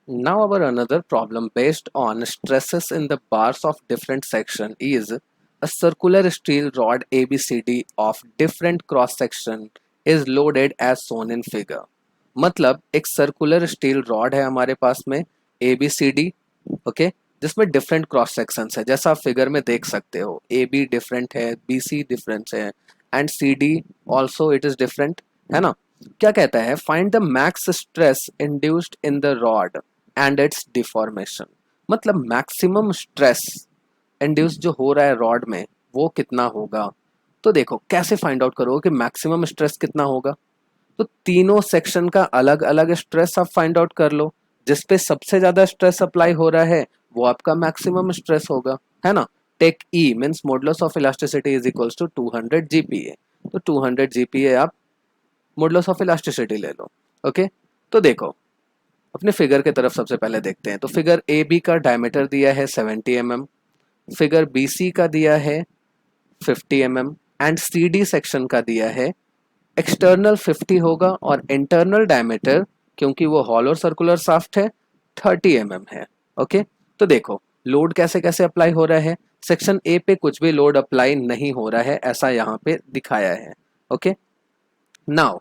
Now our another problem based on stresses in the bars of different section is a circular steel rod ABCD of different cross section is loaded as shown in figure. मतलब एक circular steel rod है हमारे पास में ABCD, okay, जिसमें different cross sections है जैसा आप figure में देख सकते हो. AB डिफरेंट है, BC डिफरेंट है and CD also it is different, है ना. क्या कहता है, find the max stress induced in the rod and it's deformation. मतलब मैक्सिमम स्ट्रेस इंड्यूस जो हो रहा है रॉड में वो कितना होगा. तो देखो कैसे फाइंड आउट करो कि मैक्सिमम स्ट्रेस कितना होगा. तो तीनों सेक्शन का अलग अलग स्ट्रेस आप फाइंड आउट कर लो. जिस पे सबसे ज्यादा स्ट्रेस अप्लाई हो रहा है वो आपका मैक्सिमम स्ट्रेस होगा, है ना. Take E means modulus of elasticity is equals to 200 GPa. तो 200 जीपीए आप मॉडुलस ऑफ इलास्टिसिटी ले लो. ओके, तो देखो अपने फिगर के तरफ सबसे पहले देखते हैं. तो फिगर ए बी का डायमीटर दिया है 70 mm, फिगर बी सी का दिया है 50 mm and C D section का दिया है एक्सटर्नल 50 होगा और इंटरनल डायमीटर क्योंकि वो हॉलो सर्कुलर शाफ्ट है 30 mm है. ओके, तो देखो लोड कैसे कैसे अप्लाई हो रहा है. सेक्शन ए पे कुछ भी लोड अप्लाई नहीं हो रहा है ऐसा यहाँ पे दिखाया है. ओके, नाउ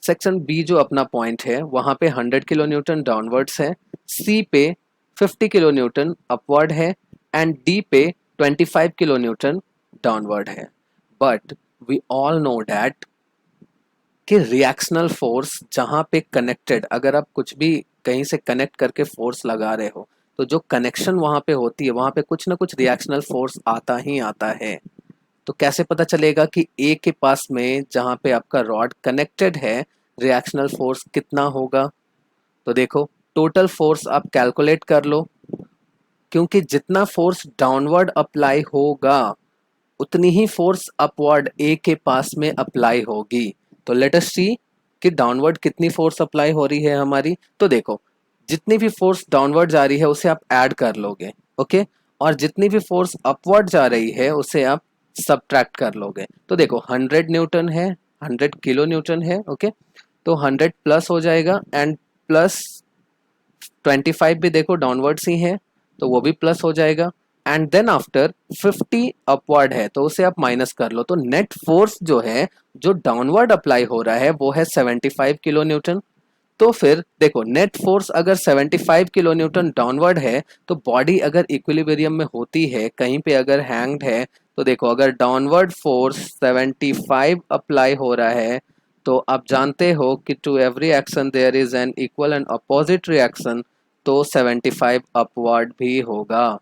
सेक्शन बी जो अपना पॉइंट है वहां पे 100 किलो न्यूटन डाउनवर्ड्स है, सी पे 50 किलो न्यूटन अपवर्ड है एंड डी पे 25 किलो न्यूटन डाउनवर्ड है. But we all know that कि रिएक्शनल फोर्स जहां पे कनेक्टेड, अगर आप कुछ भी कहीं से कनेक्ट करके फोर्स लगा रहे हो तो जो कनेक्शन वहां पे होती है वहां पे कुछ ना कुछ रिएक्शनल फोर्स आता ही आता है. तो कैसे पता चलेगा कि ए के पास में जहां पे आपका रॉड कनेक्टेड है रिएक्शनल फोर्स कितना होगा. तो देखो टोटल फोर्स आप कैलकुलेट कर लो, क्योंकि जितना फोर्स डाउनवर्ड अप्लाई होगा उतनी ही फोर्स अपवर्ड ए के पास में अप्लाई होगी. तो लेट अस सी कि डाउनवर्ड कितनी फोर्स अप्लाई हो रही है हमारी. तो देखो जितनी भी फोर्स डाउनवर्ड जा रही है उसे आप ऐड कर लोगे, ओके, और जितनी भी फोर्स अपवर्ड जा रही है उसे आप सब्ट्रैक्ट कर लोगे. तो देखो 100 न्यूटन है, 100 किलो न्यूटन है, ओके, तो 100 प्लस हो जाएगा एंड प्लस 25 भी देखो डाउनवर्ड्स ही है तो वो भी प्लस हो जाएगा एंड देन आफ्टर 50 अपवर्ड है तो उसे आप माइनस कर लो. तो नेट फोर्स जो है जो डाउनवर्ड अप्लाई हो रहा है वो है 75 किलो न्यूटन. तो फिर देखो नेट फोर्स अगर 75 किलो न्यूटन डाउनवर्ड है तो बॉडी अगर इक्विलिब्रियम में होती है कहीं पे अगर हैंग्ड है तो देखो अगर डाउनवर्ड फोर्स 75 अप्लाई हो रहा है तो आप जानते हो कि to every action there is an equal and opposite reaction, तो 75 अपवर्ड भी होगा.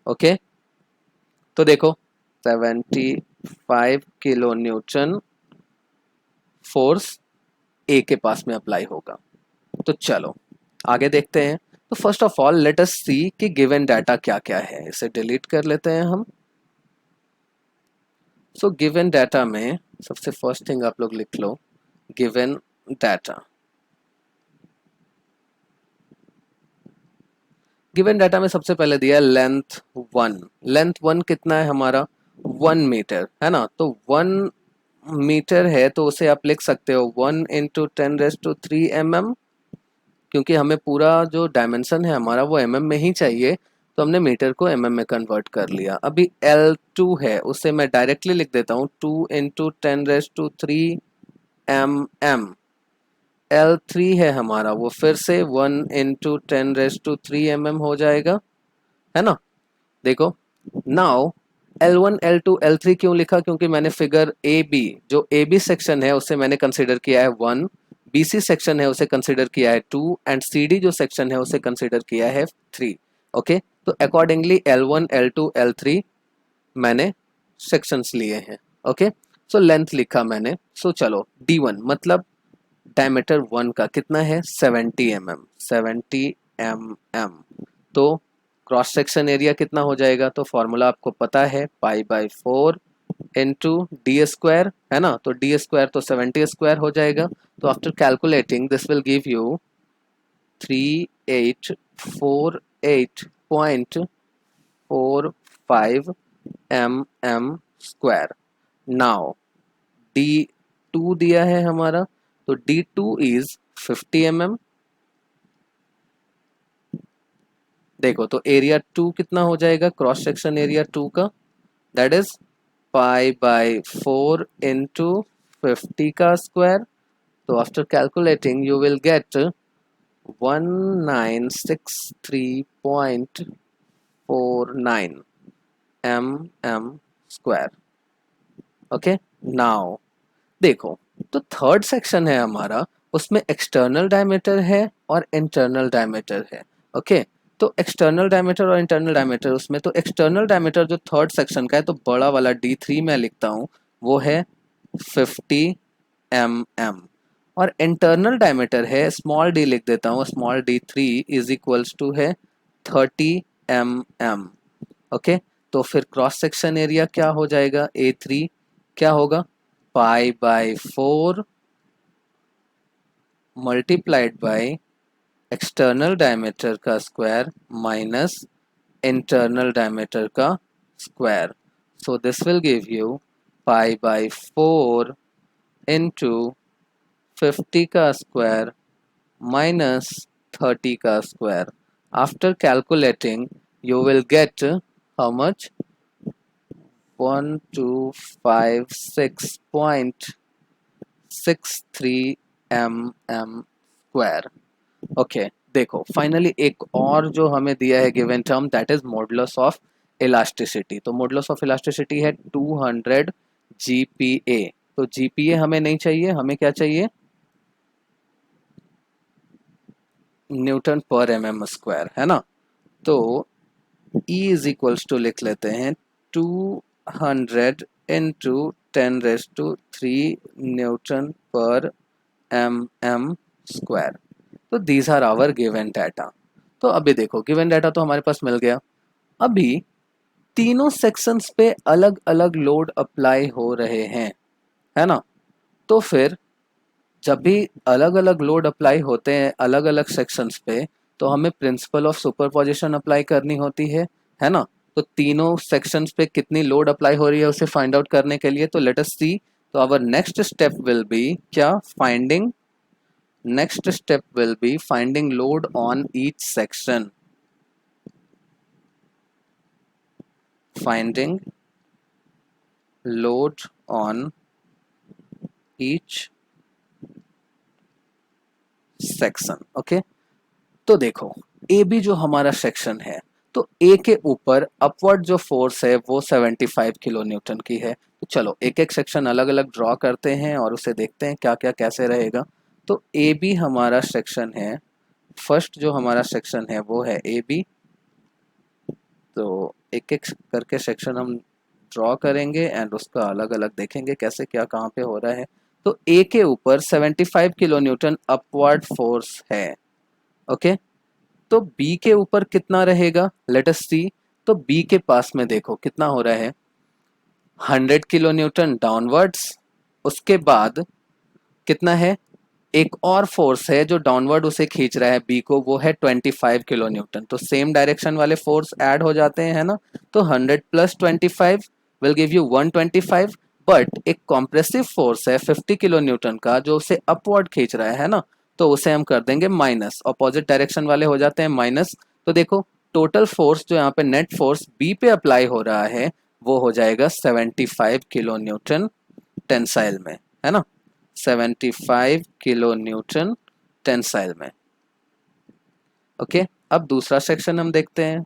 ओके, तो देखो 75 किलो न्यूटन फोर्स ए के पास में अप्लाई होगा. तो चलो आगे देखते हैं. तो first of all let us see कि गिवन डाटा क्या क्या है. इसे डिलीट कर लेते हैं हम. सो गिवन डाटा में सबसे फर्स्ट थिंग आप लोग लिख लो गिवन डाटा. गिवन डाटा में सबसे पहले दिया है लेंथ 1. लेंथ 1 कितना है हमारा 1 मीटर, है ना. तो 1 मीटर है तो उसे आप लिख सकते हो 1 × 10⁻³ क्योंकि हमें पूरा जो डायमेंशन है हमारा वो mm में ही चाहिए तो हमने मीटर को mm में कन्वर्ट कर लिया. अभी L2 है उसे मैं डायरेक्टली लिख देता हूँ 2 × 10⁻³ L3 है हमारा वो फिर से 1 × 10⁻³ हो जाएगा, है ना. देखो नाउ L1 L2 L3 क्यों लिखा, क्योंकि मैंने फिगर ए बी जो ए बी सेक्शन है उसे मैंने कंसिडर किया है 1, BC सेक्शन है उसे कंसिडर किया है 2 एंड CD जो सेक्शन है उसे कंसिडर किया है 3. ओके, तो अकॉर्डिंगली L1 L2 L3 मैंने सेक्शंस लिए हैं. ओके, सो लेंथ लिखा मैंने. सो चलो D1 मतलब डायमीटर 1 का कितना है 70 mm. 70 mm तो क्रॉस सेक्शन एरिया कितना हो जाएगा. तो फॉर्मूला आपको पता है π/4 इंटू डी स्क्वायर, है ना. तो डी स्क्वायर तो 70 स्क्वायर हो जाएगा. तो after calculating this will give you 3848.45 mm². Now D2 दिया है हमारा तो D2 इज 50 mm देखो तो एरिया 2 कितना हो जाएगा, क्रॉस सेक्शन एरिया 2 का, that is pi by 4 into 50 का स्क्वायर। तो after calculating you will get 1963.49 mm square. Okay, now देखो, तो थर्ड सेक्शन है हमारा, उसमें एक्सटर्नल डायमीटर है और इंटरनल डायमीटर है। ओके, तो एक्सटर्नल डायमीटर और इंटरनल डायमीटर, उसमें तो एक्सटर्नल डायमीटर जो थर्ड सेक्शन का है, तो बड़ा वाला D3 में लिखता हूँ, वो है 50 mm, और इंटरनल डायमीटर है, स्मॉल डी लिख देता हूँ, small D3 is equals to है 30 mm। ओके, तो फिर क्रॉस सेक्शन एरिया क्या हो जाएगा, A3 क्या होगा, pi by 4 multiplied by external diameter का स्क्वायर माइनस इंटरनल डायमीटर का square. So this will give you pi by 4 into 50 का स्क्वायर माइनस 30 का square. After calculating you will get how much, 1256.63 mm square. Okay, देखो finally एक और जो हमें दिया है given term, that is modulus of elasticity. तो मॉडुलस ऑफ इलास्टिसिटी है 200 GPa। तो GPa हमें नहीं चाहिए, हमें क्या चाहिए, न्यूटन पर mm स्क्वायर, है ना। तो E इज इक्वल्स टू लिख लेते हैं 200 इंटू 10⁻³ न्यूटन पर mm स्क्वायर। तो these are our given data. तो अभी देखो, गिवन डाटा तो हमारे पास मिल गया। अभी तीनों सेक्शंस पे अलग अलग लोड अप्लाई हो रहे हैं, है ना। तो फिर जब भी अलग अलग लोड अप्लाई होते हैं अलग अलग सेक्शंस पे, तो हमें प्रिंसिपल ऑफ सुपरपोजिशन अप्लाई करनी होती है ना। तो तीनों सेक्शंस पे कितनी लोड अप्लाई हो रही है उसे फाइंड आउट करने के लिए, तो लेट अस सी। तो our next step will be क्या, finding, next step will be finding load on each section, finding load on each section। Okay, तो देखो ए बी जो हमारा सेक्शन है, तो ए के ऊपर अपवर्ड जो फोर्स है वो 75 किलो न्यूटन की है। तो चलो एक एक सेक्शन अलग अलग ड्रॉ करते हैं और उसे देखते हैं क्या क्या कैसे रहेगा। तो ए बी हमारा सेक्शन है, फर्स्ट जो हमारा सेक्शन है वो है ए बी। तो एक एक करके सेक्शन हम ड्रॉ करेंगे एंड उसका अलग अलग देखेंगे कैसे क्या कहाँ पे हो रहा है। तो ए के ऊपर 75 किलो न्यूटन अपवर्ड फोर्स है। ओके, तो बी के ऊपर कितना रहेगा, लेट अस सी। तो बी के पास में देखो कितना हो रहा है, 100 किलो न्यूटन डाउनवर्ड्स। उसके बाद कितना है, एक और फोर्स है जो डाउनवर्ड उसे खींच रहा है बी को, वो है 25 किलो न्यूटन। तो सेम डायरेक्शन वाले फोर्स ऐड हो जाते हैं, है ना। तो 100 plus 25 will give you 125। But एक कॉम्प्रेसिव फोर्स है 50 किलो न्यूटन का जो उसे अपवर्ड खींच रहा है ना, तो उसे हम कर देंगे माइनस, अपोजिट डायरेक्शन वाले हो जाते हैं माइनस। तो देखो टोटल फोर्स जो यहाँ पे नेट फोर्स बी पे अप्लाई हो रहा है वो हो जाएगा 75 किलो न्यूटन टेंसाइल में, है ना, 75 किलो न्यूटन टेंसाइल में। ओके, अब दूसरा सेक्शन हम देखते हैं,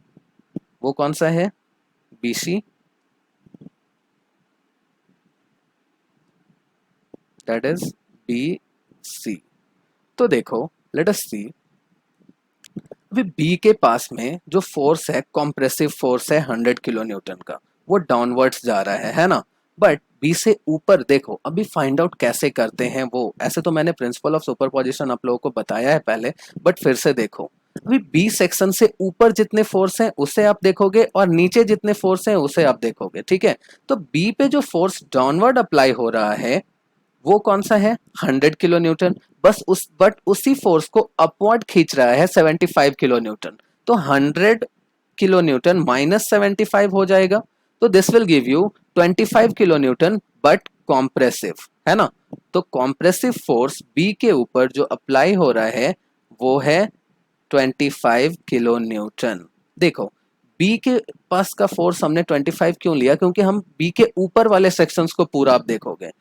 वो कौन सा है, BC, दैट इज BC। तो देखो लेट अस सी, अभी बी के पास में जो फोर्स है कॉम्प्रेसिव फोर्स है 100 किलो न्यूटन का, वो डाउनवर्ड्स जा रहा है ना। बट बी से ऊपर देखो, अभी फाइंड आउट कैसे करते हैं वो, ऐसे तो मैंने प्रिंसिपल ऑफ सुपरपोजिशन आप लोगों को बताया है पहले, बट फिर से देखो। अभी बी सेक्शन से ऊपर जितने फोर्स हैं उसे आप देखोगे और नीचे जितने फोर्स हैं उसे आप देखोगे, ठीक है। तो बी पे जो फोर्स डाउनवर्ड अप्लाई हो रहा है वो कौन सा है, 100 किलो न्यूटन। बट उसी फोर्स को अपवर्ड खींच रहा है 75 किलो न्यूटन। तो 100 किलो न्यूटन माइनस 75 हो जाएगा। तो this will give you 25 kilo Newton but compressive, है ना। तो कॉम्प्रेसिव फोर्स बी के ऊपर जो अप्लाई हो रहा है वो है 25 किलो न्यूटन। देखो बी के पास का फोर्स हमने 25 क्यों लिया, क्योंकि हम बी के ऊपर वाले सेक्शंस को पूरा आप देखोगे।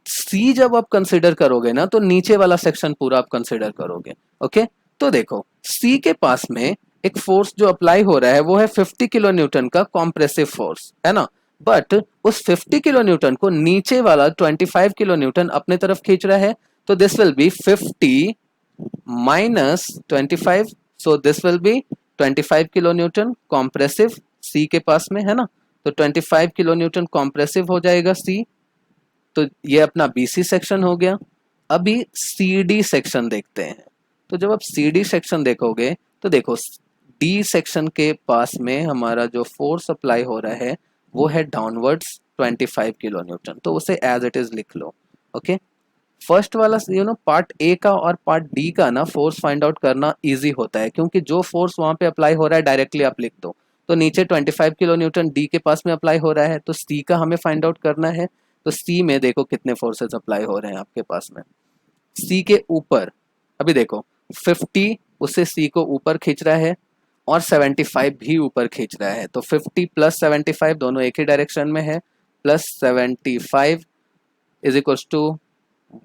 सी जब आप कंसिडर करोगे ना तो नीचे वाला सेक्शन पूरा आप कंसिडर करोगे। ओके, तो देखो सी के पास में एक फोर्स जो अप्लाई हो रहा है वो है 50 किलो न्यूटन का कॉम्प्रेसिव फोर्स, है ना। बट उस 50 किलो न्यूटन को नीचे वाला 25 किलो न्यूटन अपने तरफ खींच रहा है, तो this will be 50 minus 25, so this will be 25 kilo newton compressive C के पास में, है ना। तो 25 किलो न्यूटन कॉम्प्रेसिव हो जाएगा सी। तो ये अपना बीसी सेक्शन हो गया। अभी सीडी सेक्शन देखते हैं। तो जब आप सीडी सेक्शन देखोगे तो देखो डी सेक्शन के पास में हमारा जो फोर्स अप्लाई हो रहा है वो है डाउनवर्ड्स 25 किलो न्यूटन, तो उसे एज इट इज लिख लो। ओके, फर्स्ट वाला पार्ट ए का और पार्ट डी का ना फोर्स फाइंड आउट करना इजी होता है, क्योंकि जो फोर्स वहां पे अप्लाई हो रहा है डायरेक्टली आप लिख दो। तो नीचे 25 किलो न्यूटन डी के पास में अप्लाई हो रहा है, तो सी का हमें फाइंड आउट करना है। तो सी में देखो कितने फोर्सेस अप्लाई हो रहे हैं आपके पास में। सी के ऊपर अभी देखो 50 उससे सी को ऊपर खींच रहा है और 75 भी ऊपर खींच रहा है, तो 50 प्लस 75 दोनों एक ही डायरेक्शन में है, plus 75 is equal to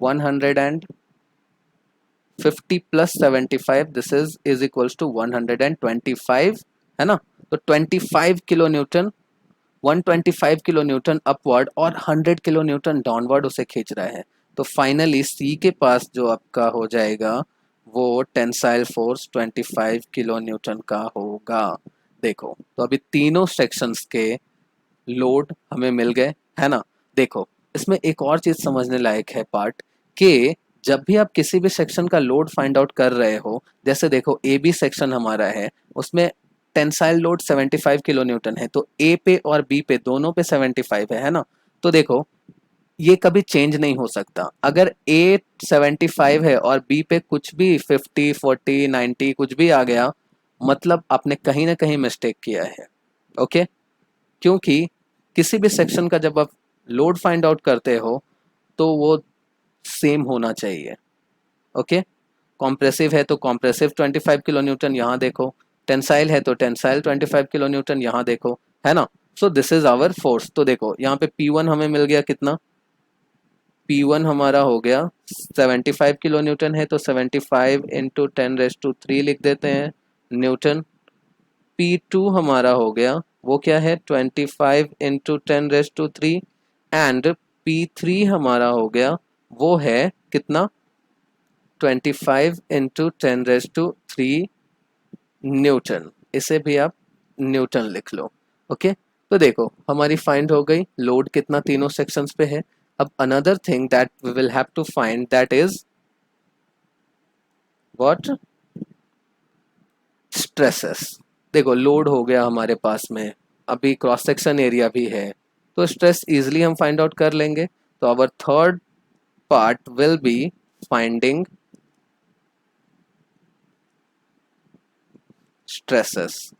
150 plus 75 this is equals to 125, है ना। तो 25 kilo newton 125 kilo newton upward और 100 किलो न्यूटन डाउनवर्ड उसे खींच रहा है। तो फाइनली सी के पास जो आपका हो जाएगा वो टेंसाइल फोर्स 25 किलो न्यूटन का होगा। देखो तो अभी तीनों सेक्शंस के लोड हमें मिल गए, है ना। देखो इसमें एक और चीज समझने लायक है पार्ट कि जब भी आप किसी भी सेक्शन का लोड फाइंड आउट कर रहे हो, जैसे देखो ए बी सेक्शन हमारा है, उसमें टेंसाइल लोड 75 किलो न्यूटन है, तो ए पे और बी पे दोनों पे 75 है ना। तो देखो ये कभी चेंज नहीं हो सकता। अगर ए 75 है और बी पे कुछ भी 50 40 90 कुछ भी आ गया, मतलब आपने कहीं ना कहीं मिस्टेक किया है। ओके, क्योंकि किसी भी सेक्शन का जब आप लोड फाइंड आउट करते हो तो वो सेम होना चाहिए। ओके, कॉम्प्रेसिव है तो कॉम्प्रेसिव 25 किलो न्यूटन यहाँ देखो, टेंसाइल है तो टेंसाइल 25 किलो न्यूटन यहाँ देखो, है ना। So this is our force. तो देखो यहाँ पे P1 हमें मिल गया कितना, P1 हमारा हो गया 75 किलो न्यूटन है, तो 75 इंटू 10⁻³ लिख देते हैं न्यूटन। P2 हमारा हो गया वो क्या है 25 इंटू 10⁻³ एंड P3 हमारा हो गया वो है कितना 25 इंटू 10⁻³ न्यूटन। इसे भी आप न्यूटन लिख लो। ओके, तो देखो हमारी फाइंड हो गई लोड कितना तीनों सेक्शंस पे है। अब another thing that we will have to find that is what, stresses. देखो लोड हो गया हमारे पास में, अभी क्रॉस सेक्शन एरिया भी है, तो स्ट्रेस इजीली हम फाइंड आउट कर लेंगे। तो our third part will be finding stresses.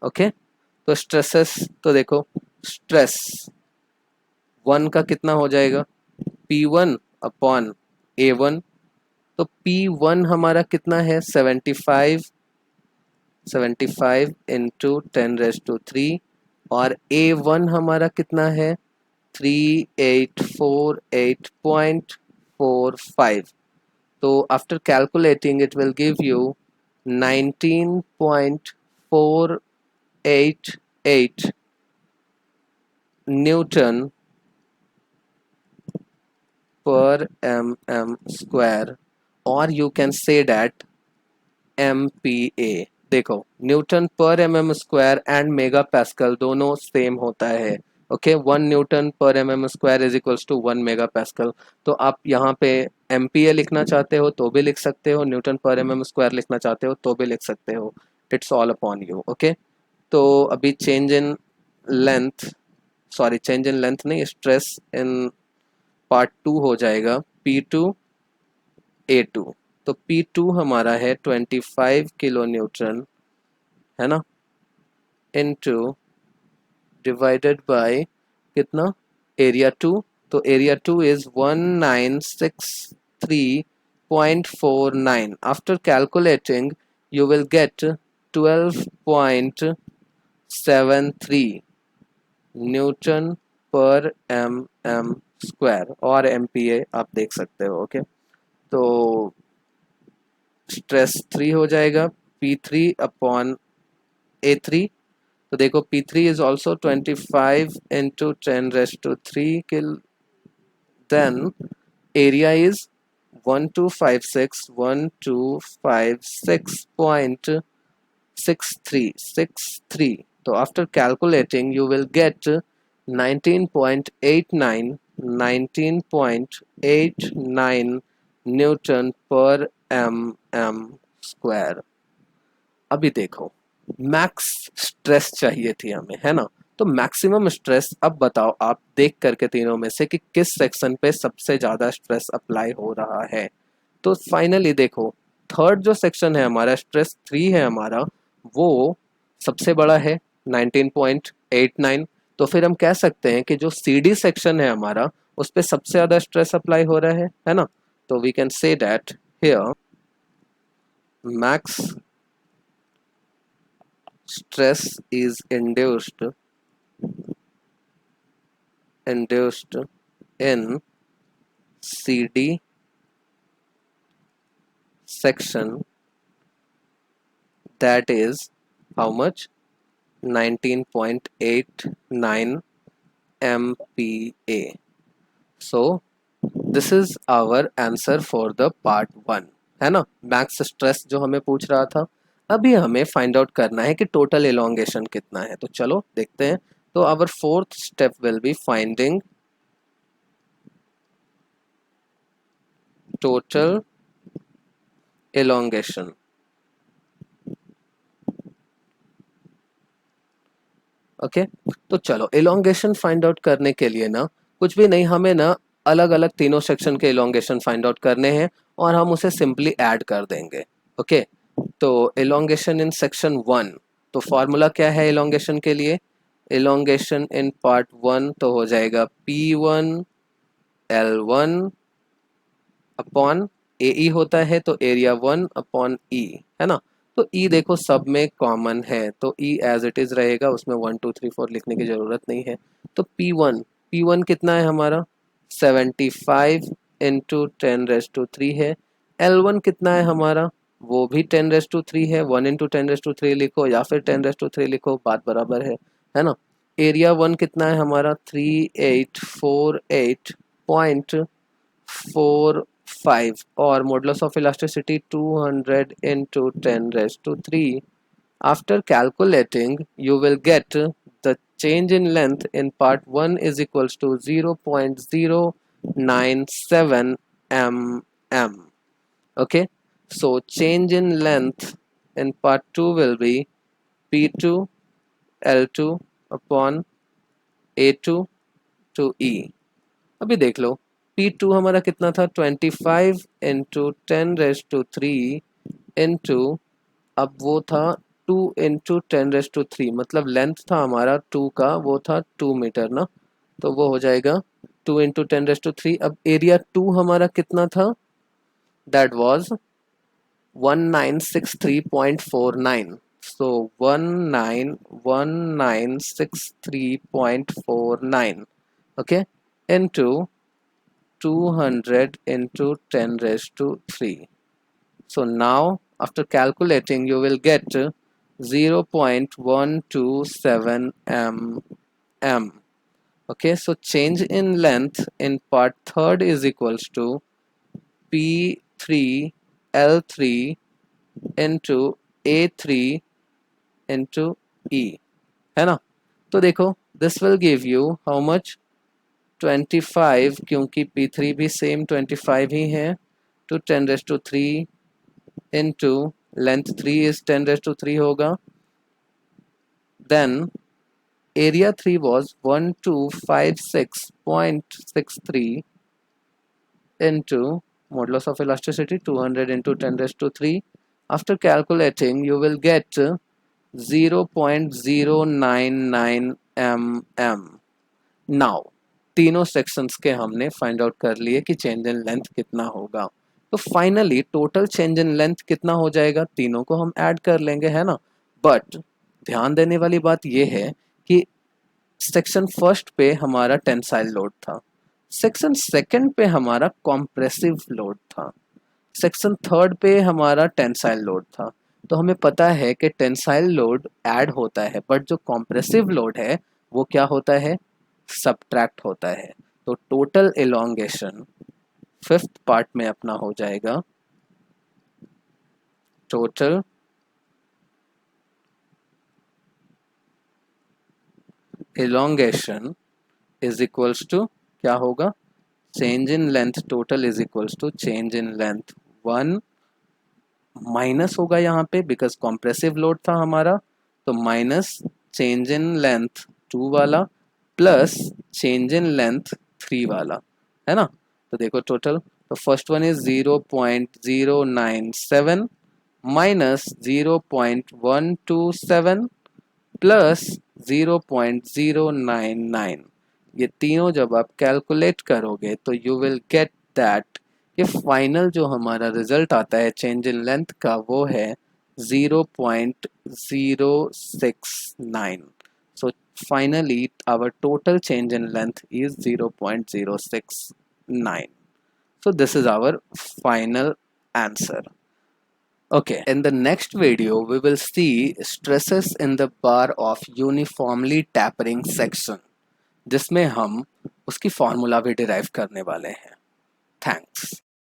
Okay, तो स्ट्रेसेस तो देखो स्ट्रेस वन का कितना हो जाएगा P1 अपॉन A1। तो P1 हमारा कितना है 75 इंटू 10⁻³ और A1 हमारा कितना है 3848.45। तो after calculating it will give you 19.488 newton per mm² और you can say that MPa। देखो न्यूटन पर mm² एंड मेगा पास्कल दोनों सेम होता है। ओके, 1 न्यूटन पर mm² is equals to 1 mega pascal. तो आप यहाँ पे MPa लिखना चाहते हो तो भी लिख सकते हो, न्यूटन पर mm² लिखना चाहते हो तो भी लिख सकते हो, it's all upon you. Okay, तो अभी change in length, sorry change in length नहीं, स्ट्रेस इन पार्ट 2 हो जाएगा P2 A2। तो P2 हमारा है 25 किलो न्यूटन, है ना, इनटू डिवाइडेड बाय कितना एरिया 2। तो area 2 is 1963.49। After calculating you will get 12.73 Newton पर mm स्क्वायर और MPa आप देख सकते हो। ओके, तो स्ट्रेस 3 हो जाएगा P3 अपॉन A3। तो देखो P3 इज ऑल्सो 25 इंटू 10⁻³ किल, देन एरिया इज 1256.6363। तो after calculating you will get 19.89 newton पर mm स्क्वायर। अभी देखो, मैक्स स्ट्रेस चाहिए थी हमें, है ना? तो मैक्सिमम स्ट्रेस अब बताओ आप देख करके तीनों में से कि किस सेक्शन पे सबसे ज्यादा स्ट्रेस अप्लाई हो रहा है। तो फाइनली देखो, थर्ड जो सेक्शन है हमारा, स्ट्रेस 3 है हमारा, वो सबसे बड़ा है 19.89। तो फिर हम कह सकते हैं कि जो CD सेक्शन है हमारा, उस पे सबसे ज्यादा स्ट्रेस अप्लाई हो रहा है ना? तो we can say that here max stress is induced in CD section, that is how much? 19.89 MPa. So this is our answer for the part 1, है ना? मैक्स स्ट्रेस जो हमें पूछ रहा था। अभी हमें फाइंड आउट करना है कि टोटल एलोंगेशन कितना है। तो चलो देखते हैं। तो our fourth step will be finding total elongation। Okay, तो चलो elongation फाइंड आउट करने के लिए ना कुछ भी नहीं, हमें ना अलग अलग तीनों सेक्शन के elongation फाइंड आउट करने हैं और हम उसे सिंपली ऐड कर देंगे। ओके, तो elongation इन सेक्शन 1, तो फॉर्मूला क्या है elongation के लिए? elongation इन पार्ट 1 तो हो जाएगा P1 L1 अपॉन AE होता है तो एरिया 1 अपॉन E, है ना? तो E देखो सब में कॉमन है, तो E एज इट इज रहेगा, उसमें 1 2 3 4 लिखने की जरूरत नहीं है। तो P1 कितना है हमारा? 75 इंटू 10⁻³ है। L1 कितना है हमारा? वो भी 10⁻³ है, 1 इंटू 10⁻³ लिखो या फिर 10⁻³ लिखो, बात बराबर है ना? एरिया 1 कितना है हमारा? 3848.45 और modulus of elasticity 200 into 10⁻³। After calculating, you will get the change in length in part 1 is equals to 0.097 mm. Okay, so change in length in part 2 will be P2 L2 upon A2 to E। अभी देख लो, P2 हमारा कितना था? 25 into 10⁻³ into, अब वो था 2 into 10⁻³, मतलब length था हमारा 2 का, वो था 2 मीटर ना, तो वो हो जाएगा 2 इंटू 10⁻³। अब एरिया 2 हमारा कितना था? That was 1963.49। So 1963.49, okay, into 200 into 10⁻³। So now after calculating you will get 0.127 mm. Okay, so change in length in part third is equals to P3 L3 into A3 into E, है ना? तो देखो this will give you how much? 25, क्योंकि P3 भी same 25 ही है, to 10⁻³ into length 3 is 10⁻³ होगा। Then area 3 was 1256.63 into modulus of elasticity 200 into 10⁻³। After calculating you will get 0.099 mm। Now तीनों sections के हमने फाइंड आउट कर लिए कि चेंज इन लेंथ कितना होगा। तो finally total change in length कितना हो जाएगा, तीनों को हम ऐड कर लेंगे, है ना। बट ध्यान देने वाली बात यह है कि सेक्शन फर्स्ट पे हमारा टेंसाइल लोड था, सेक्शन सेकंड पे हमारा कॉम्प्रेसिव लोड था, सेक्शन थर्ड पे हमारा टेंसाइल लोड था। तो हमें पता है कि टेंसाइल लोड ऐड होता है, बट जो कॉम्प्रेसिव लोड है वो क्या होता है, सब्ट्रैक्ट होता है। तो टोटल एलोंगेशन फिफ्थ पार्ट में अपना हो जाएगा, total elongation is equals to क्या होगा, change in length total is equals to change in length 1 minus होगा यहाँ पे बिकॉज कॉम्प्रेसिव लोड था हमारा, तो माइनस चेंज इन लेंथ 2 वाला प्लस चेंज इन लेंथ 3 वाला, है ना। तो देखो टोटल, तो first one is 0.097 minus 0.127 plus 0.099, ये तीनों जब आप कैलकुलेट करोगे तो यू विल गेट दैट कि फाइनल जो हमारा रिजल्ट आता है चेंज इन लेंथ का वो है 0.069। So finally our total change in length is 0.069। So this is our final answer. Okay, in the next video, we will see stresses in the bar of uniformly tapering section, जिसमें हम उसकी formula भी derive करने वाले हैं। Thanks.